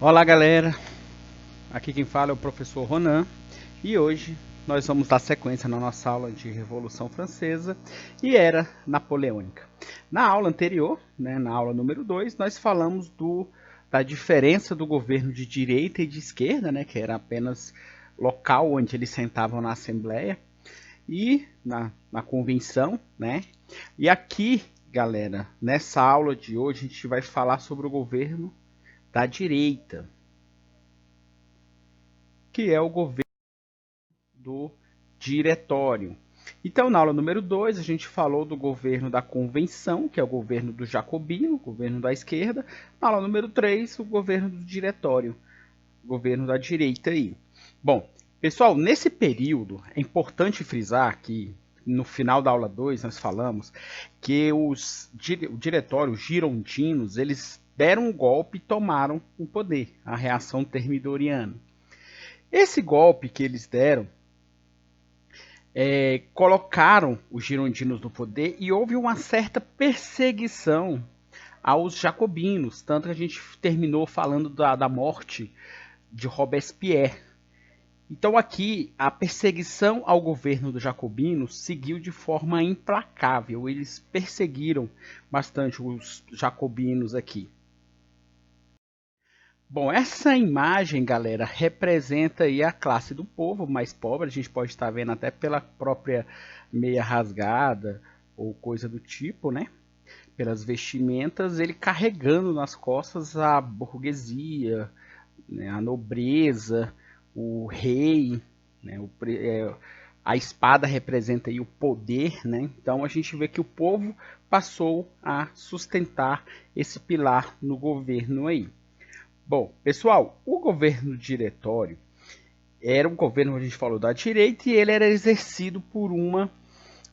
Olá galera, aqui quem fala é o professor Ronan e hoje nós vamos dar sequência na nossa aula de Revolução Francesa e Era Napoleônica. Na aula anterior, na aula número 2, nós falamos da diferença do governo de direita e de esquerda, que era apenas local onde eles sentavam na Assembleia e na Convenção. E aqui, galera, nessa aula de hoje a gente vai falar sobre o governo da direita, que é o governo do diretório. Então, na aula número 2, a gente falou do governo da convenção, que é o governo do jacobino, governo da esquerda. Na aula número 3, o governo do diretório, governo da direita aí. Bom, pessoal, nesse período, é importante frisar que no final da aula 2 nós falamos que o diretório, os girondinos, eles deram um golpe e tomaram o poder, a reação termidoriana. Esse golpe que eles deram colocaram os girondinos no poder e houve uma certa perseguição aos jacobinos, tanto que a gente terminou falando da morte de Robespierre. Então aqui a perseguição ao governo dos jacobinos seguiu de forma implacável. Eles perseguiram bastante os jacobinos aqui. Bom, essa imagem, galera, representa aí a classe do povo mais pobre. A gente pode estar vendo até pela própria meia rasgada ou coisa do tipo, pelas vestimentas, ele carregando nas costas a burguesia, a nobreza, o rei, a espada representa aí o poder, Então a gente vê que o povo passou a sustentar esse pilar no governo aí. Bom, pessoal, o governo diretório era um governo, como a gente falou, da direita, e ele era exercido por uma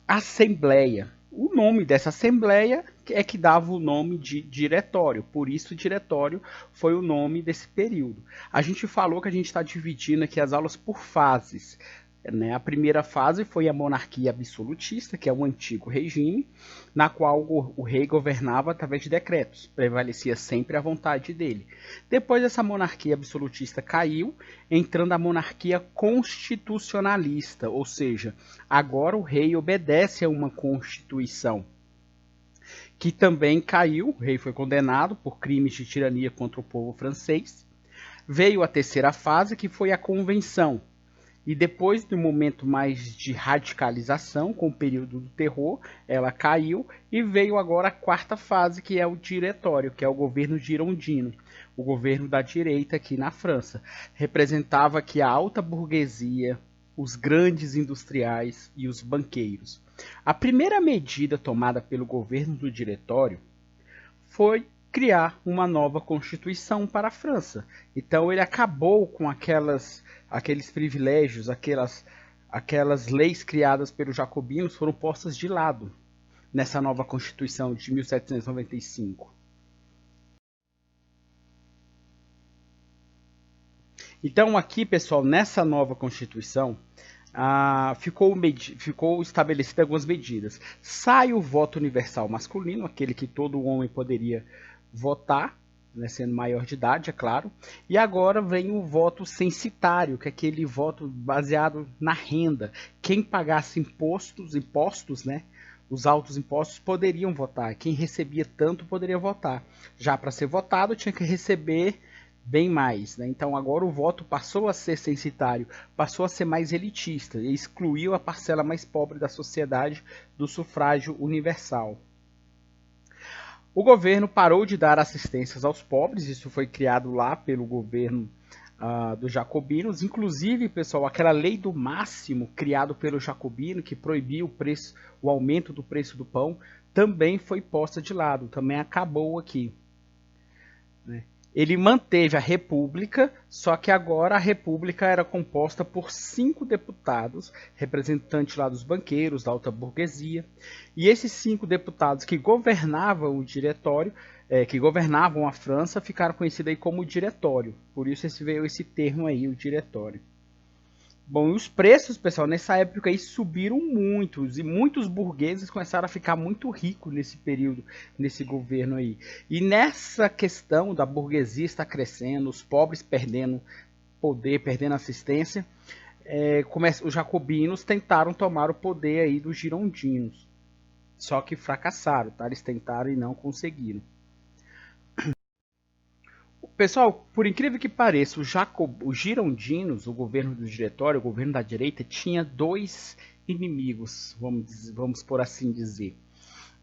assembleia. O nome dessa assembleia é que dava o nome de diretório, por isso diretório foi o nome desse período. A gente falou que a gente está dividindo aqui as aulas por fases. A primeira fase foi a monarquia absolutista, que é o antigo regime, na qual o rei governava através de decretos, prevalecia sempre a vontade dele. Depois essa monarquia absolutista caiu, entrando a monarquia constitucionalista, ou seja, agora o rei obedece a uma constituição, que também caiu. O rei foi condenado por crimes de tirania contra o povo francês. Veio a terceira fase, que foi a convenção. E depois do momento mais de radicalização, com o período do terror, ela caiu e veio agora a quarta fase, que é o diretório, que é o governo girondino, o governo da direita aqui na França. Representava aqui a alta burguesia, os grandes industriais e os banqueiros. A primeira medida tomada pelo governo do diretório foi criar uma nova constituição para a França. Então ele acabou com aqueles privilégios, aquelas leis criadas pelos jacobinos foram postas de lado nessa nova constituição de 1795. Então aqui, pessoal, nessa nova constituição, ficou estabelecida algumas medidas. Sai o voto universal masculino, aquele que todo homem poderia votar, sendo maior de idade, é claro. E agora vem o voto censitário, que é aquele voto baseado na renda. Quem pagasse impostos, os altos impostos, poderiam votar. Quem recebia tanto poderia votar. Já para ser votado tinha que receber bem mais. Então agora o voto passou a ser censitário, passou a ser mais elitista e excluiu a parcela mais pobre da sociedade do sufrágio universal. O governo parou de dar assistências aos pobres, isso foi criado lá pelo governo dos jacobinos. Inclusive, pessoal, aquela lei do máximo criado pelo jacobino, que proibia o aumento do preço do pão, também foi posta de lado, também acabou aqui. Ele manteve a república, só que agora a república era composta por 5 deputados, representantes lá dos banqueiros, da alta burguesia, e esses 5 deputados que governavam o diretório, que governavam a França, ficaram conhecidos aí como diretório, por isso veio esse termo aí, o diretório. Bom, e os preços, pessoal, nessa época aí subiram muitos, e muitos burgueses começaram a ficar muito ricos nesse período, nesse governo aí. E nessa questão da burguesia estar crescendo, os pobres perdendo poder, perdendo assistência, os jacobinos tentaram tomar o poder aí dos girondinos. Só que fracassaram, tá? Eles tentaram e não conseguiram. Pessoal, por incrível que pareça, os girondinos, o governo do diretório, o governo da direita, tinha dois inimigos, vamos por assim dizer.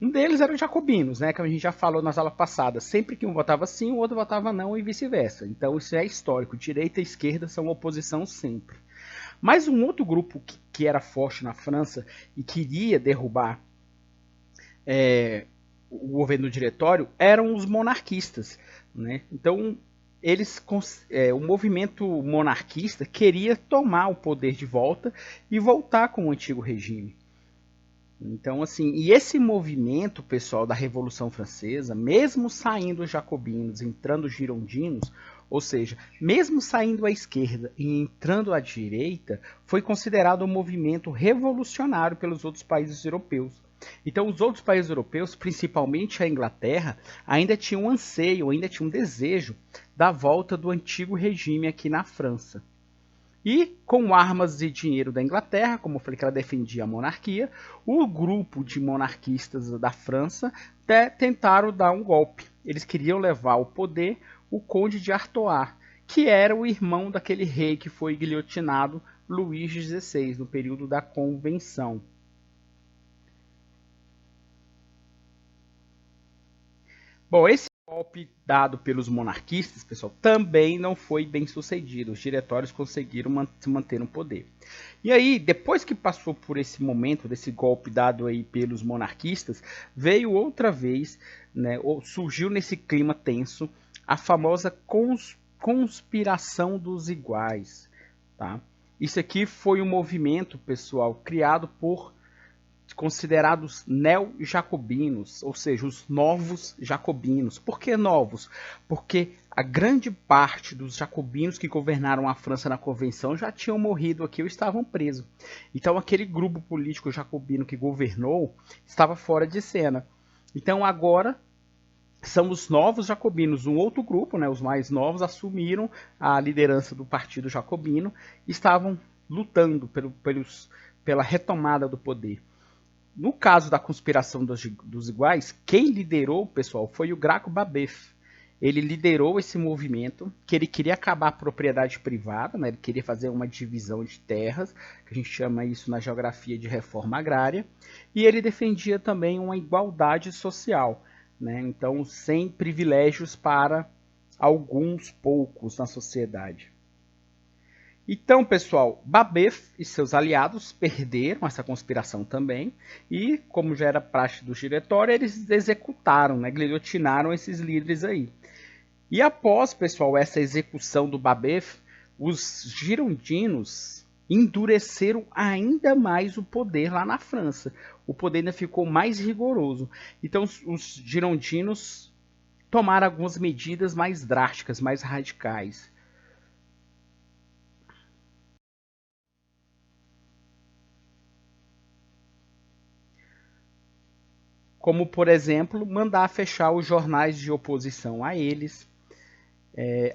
Um deles era os jacobinos, né, que a gente já falou nas aulas passadas. Sempre que um votava sim, o outro votava não e vice-versa. Então isso é histórico. Direita e esquerda são oposição sempre. Mas um outro grupo que era forte na França e queria derrubar o governo do diretório eram os monarquistas, né? Então o movimento monarquista queria tomar o poder de volta e voltar com o antigo regime. Então, assim, e esse movimento, pessoal, da Revolução Francesa, mesmo saindo os jacobinos, entrando os girondinos, ou seja, mesmo saindo à esquerda e entrando à direita, foi considerado um movimento revolucionário pelos outros países europeus. Então, os outros países europeus, principalmente a Inglaterra, ainda tinham um anseio, ainda tinham um desejo da volta do antigo regime aqui na França. E, com armas e dinheiro da Inglaterra, como eu falei que ela defendia a monarquia, o grupo de monarquistas da França tentaram dar um golpe. Eles queriam levar ao poder o conde de Artois, que era o irmão daquele rei que foi guilhotinado, Luís XVI, no período da Convenção. Bom, esse golpe dado pelos monarquistas, pessoal, também não foi bem sucedido. Os diretórios conseguiram se manter no poder. E aí, depois que passou por esse momento, desse golpe dado aí pelos monarquistas, veio outra vez, né, surgiu nesse clima tenso, a famosa conspiração dos iguais. Tá? Isso aqui foi um movimento, pessoal, criado por considerados neo-jacobinos, ou seja, os novos jacobinos. Por que novos? Porque a grande parte dos jacobinos que governaram a França na Convenção já tinham morrido aqui ou estavam presos. Então aquele grupo político jacobino que governou estava fora de cena. Então agora são os novos jacobinos, um outro grupo, né, os mais novos, assumiram a liderança do Partido Jacobino e estavam lutando pela retomada do poder. No caso da conspiração dos iguais, quem liderou, pessoal, foi o Graco Babeuf. Ele liderou esse movimento, que ele queria acabar a propriedade privada, né? Ele queria fazer uma divisão de terras, que a gente chama isso na geografia de reforma agrária, e ele defendia também uma igualdade social, né? Então, sem privilégios para alguns poucos na sociedade. Então, pessoal, Babeuf e seus aliados perderam essa conspiração também e, como já era praxe do diretório, eles executaram, né, guilhotinaram esses líderes aí. E após, pessoal, essa execução do Babeuf, os girondinos endureceram ainda mais o poder lá na França. O poder ainda ficou mais rigoroso. Então, os girondinos tomaram algumas medidas mais drásticas, mais radicais. Como, por exemplo, mandar fechar os jornais de oposição a eles,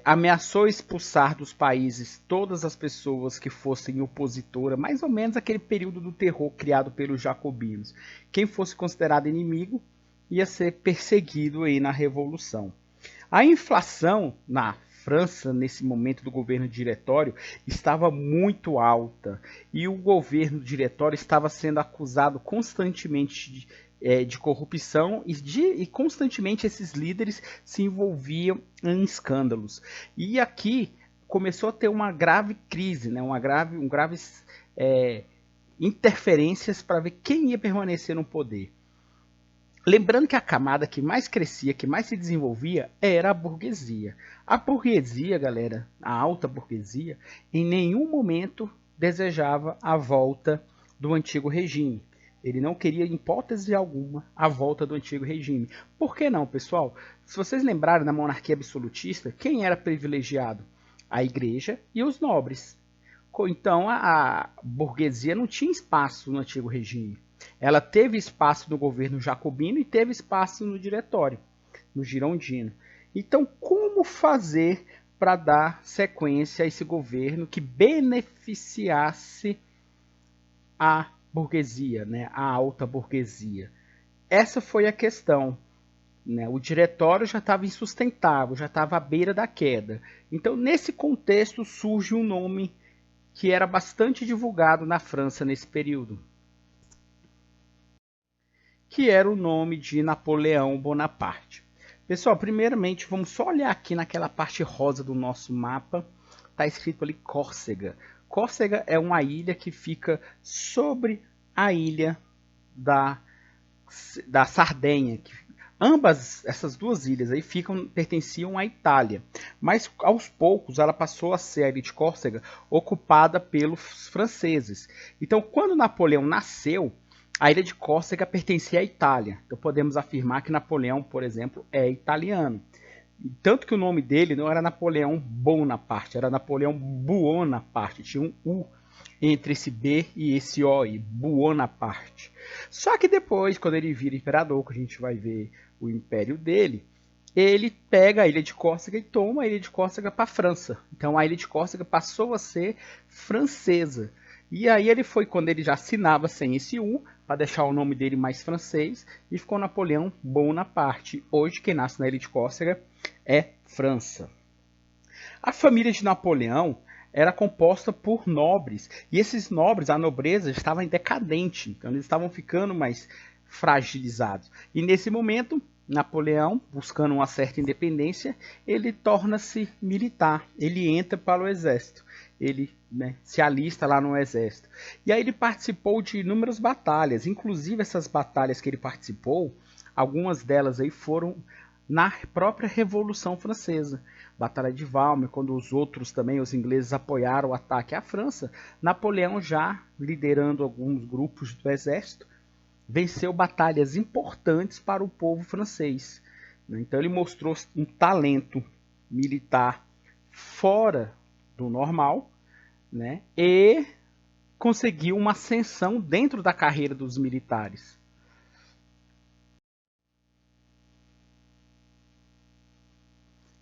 ameaçou expulsar dos países todas as pessoas que fossem opositoras, mais ou menos aquele período do terror criado pelos jacobinos. Quem fosse considerado inimigo ia ser perseguido aí na Revolução. A inflação na França, nesse momento do governo diretório, estava muito alta e o governo diretório estava sendo acusado constantemente de corrupção e constantemente esses líderes se envolviam em escândalos. E aqui começou a ter uma grave crise, né, graves interferências para ver quem ia permanecer no poder. Lembrando que a camada que mais crescia, que mais se desenvolvia, era a burguesia. A burguesia, galera, a alta burguesia, em nenhum momento desejava a volta do antigo regime. Ele não queria, em hipótese alguma, a volta do antigo regime. Por que não, pessoal? Se vocês lembrarem, na monarquia absolutista, quem era privilegiado? A igreja e os nobres. Então a burguesia não tinha espaço no antigo regime. Ela teve espaço no governo jacobino e teve espaço no diretório, no girondino. Então, como fazer para dar sequência a esse governo que beneficiasse a burguesia, né, a alta burguesia? Essa foi a questão. Né? O diretório já estava insustentável, já estava à beira da queda. Então, nesse contexto, surge um nome que era bastante divulgado na França nesse período, que era o nome de Napoleão Bonaparte. Pessoal, primeiramente, vamos só olhar aqui naquela parte rosa do nosso mapa. Está escrito ali Córcega. Córcega é uma ilha que fica sobre a ilha da Sardenha. Ambas essas duas ilhas aí pertenciam à Itália, mas aos poucos ela passou a ser a ilha de Córcega ocupada pelos franceses. Então, quando Napoleão nasceu, a ilha de Córcega pertencia à Itália. Então, podemos afirmar que Napoleão, por exemplo, é italiano. Tanto que o nome dele não era Napoleão Bonaparte, era Napoleão Buonaparte. Tinha um U entre esse B e esse O, Buonaparte. Só que depois, quando ele vira imperador, que a gente vai ver o império dele, ele pega a ilha de Córcega e toma a ilha de Córcega para a França. Então a ilha de Córcega passou a ser francesa. E aí ele foi quando ele já assinava sem esse U, para deixar o nome dele mais francês, e ficou Napoleão Bonaparte. Hoje quem nasce na ilha de Córcega é França. A família de Napoleão era composta por nobres, e esses nobres, a nobreza, estava em decadente, então eles estavam ficando mais fragilizados. E nesse momento, Napoleão, buscando uma certa independência, ele torna-se militar, ele entra para o exército, ele se alista lá no exército. E aí ele participou de inúmeras batalhas, inclusive essas batalhas que ele participou, algumas delas aí foram na própria Revolução Francesa. Batalha de Valmy, quando os outros também, os ingleses, apoiaram o ataque à França, Napoleão, já liderando alguns grupos do exército, venceu batalhas importantes para o povo francês. Então ele mostrou um talento militar fora do normal, né? E conseguiu uma ascensão dentro da carreira dos militares.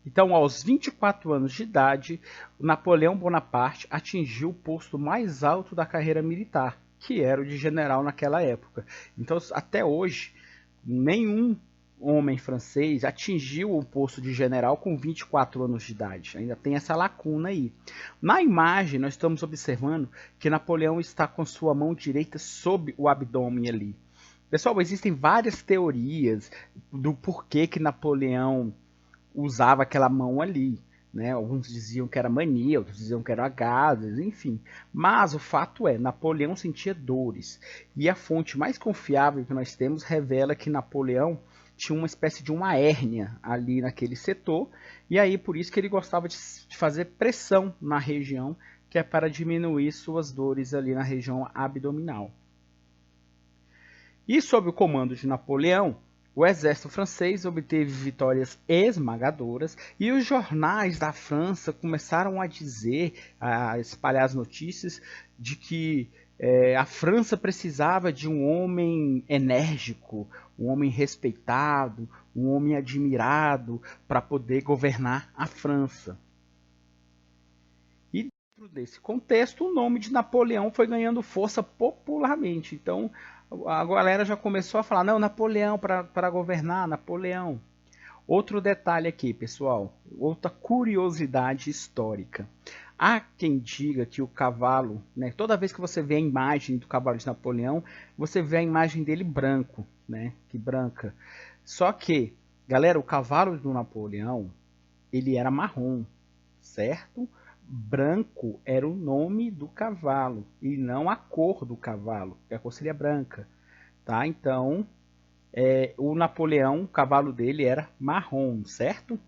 Então, aos 24 anos de idade, Napoleão Bonaparte atingiu o posto mais alto da carreira militar, que era o de general naquela época. Então, até hoje, nenhum homem francês atingiu o posto de general com 24 anos de idade. Ainda tem essa lacuna aí. Na imagem, nós estamos observando que Napoleão está com sua mão direita sob o abdômen ali. Pessoal, existem várias teorias do porquê que Napoleão usava aquela mão ali, né? Alguns diziam que era mania, outros diziam que era gases, enfim. Mas o fato é, Napoleão sentia dores. E a fonte mais confiável que nós temos revela que Napoleão tinha uma espécie de uma hérnia ali naquele setor. E aí por isso que ele gostava de fazer pressão na região, que é para diminuir suas dores ali na região abdominal. E sob o comando de Napoleão, o exército francês obteve vitórias esmagadoras e os jornais da França começaram a dizer, a espalhar as notícias de que a França precisava de um homem enérgico, um homem respeitado, um homem admirado para poder governar a França. E dentro desse contexto, o nome de Napoleão foi ganhando força popularmente. Então, a galera já começou a falar, não, Napoleão para governar, Napoleão. Outro detalhe aqui, pessoal, outra curiosidade histórica. Há quem diga que o cavalo, né, toda vez que você vê a imagem do cavalo de Napoleão, você vê a imagem dele branco, né, que branca. Só que, galera, o cavalo do Napoleão, ele era marrom, certo? Branco era o nome do cavalo e não a cor do cavalo, que a cor seria branca, tá? Então, o Napoleão, o cavalo dele era marrom, certo?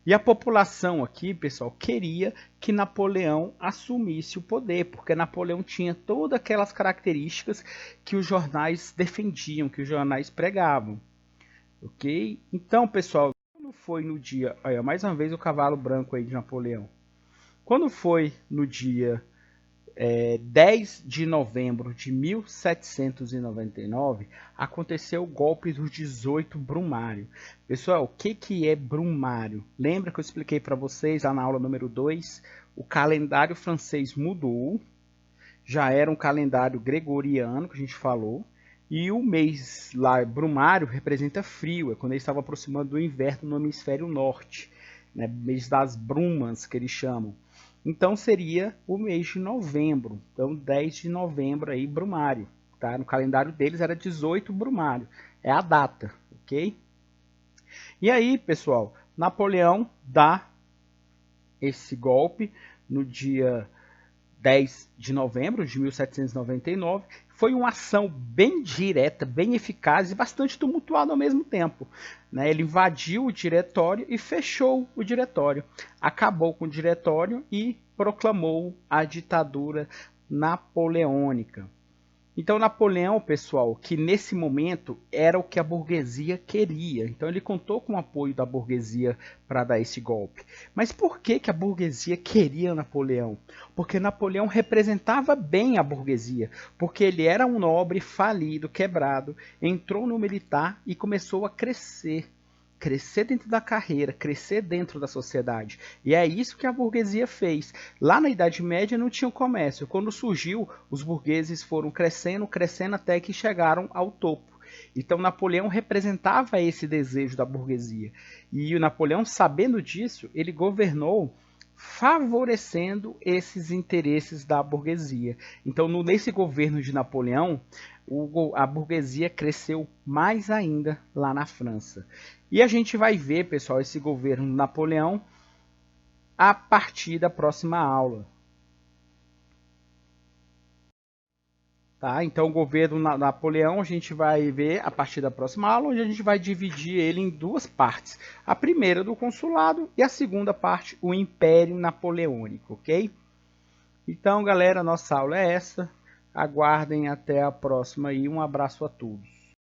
E a população aqui, pessoal, queria que Napoleão assumisse o poder, porque Napoleão tinha todas aquelas características que os jornais defendiam, que os jornais pregavam, ok? Então, pessoal, foi no dia, olha, mais uma vez o cavalo branco aí de Napoleão. Quando foi no dia 10 de novembro de 1799, aconteceu o golpe dos 18 Brumário. Pessoal, o que é Brumário? Lembra que eu expliquei para vocês lá na aula número 2? O calendário francês mudou, já era um calendário gregoriano que a gente falou, e o mês lá, Brumário, representa frio, é quando ele estava aproximando do inverno no hemisfério norte, né? Mês das brumas, que eles chamam. Então seria o mês de novembro, então 10 de novembro aí, Brumário. Tá? No calendário deles era 18 Brumário, é a data, ok? E aí, pessoal, Napoleão dá esse golpe no dia 10 de novembro de 1799, foi uma ação bem direta, bem eficaz e bastante tumultuada ao mesmo tempo. Né? Ele invadiu o diretório e fechou o diretório. Acabou com o diretório e proclamou a ditadura napoleônica. Então Napoleão, pessoal, que nesse momento era o que a burguesia queria. Então ele contou com o apoio da burguesia para dar esse golpe. Mas por que a burguesia queria Napoleão? Porque Napoleão representava bem a burguesia. Porque ele era um nobre falido, quebrado, entrou no militar e começou a crescer. Crescer dentro da carreira, crescer dentro da sociedade. E é isso que a burguesia fez. Lá na Idade Média não tinha comércio. Quando surgiu, os burgueses foram crescendo, crescendo até que chegaram ao topo. Então Napoleão representava esse desejo da burguesia. E o Napoleão, sabendo disso, ele governou favorecendo esses interesses da burguesia. Então, nesse governo de Napoleão, a burguesia cresceu mais ainda lá na França. E a gente vai ver, pessoal, esse governo de Napoleão a partir da próxima aula. Tá? Então, o governo Napoleão a gente vai ver a partir da próxima aula, onde a gente vai dividir ele em duas partes. A primeira do consulado e a segunda parte, o Império Napoleônico, ok? Então, galera, nossa aula é essa. Aguardem até a próxima e um abraço a todos.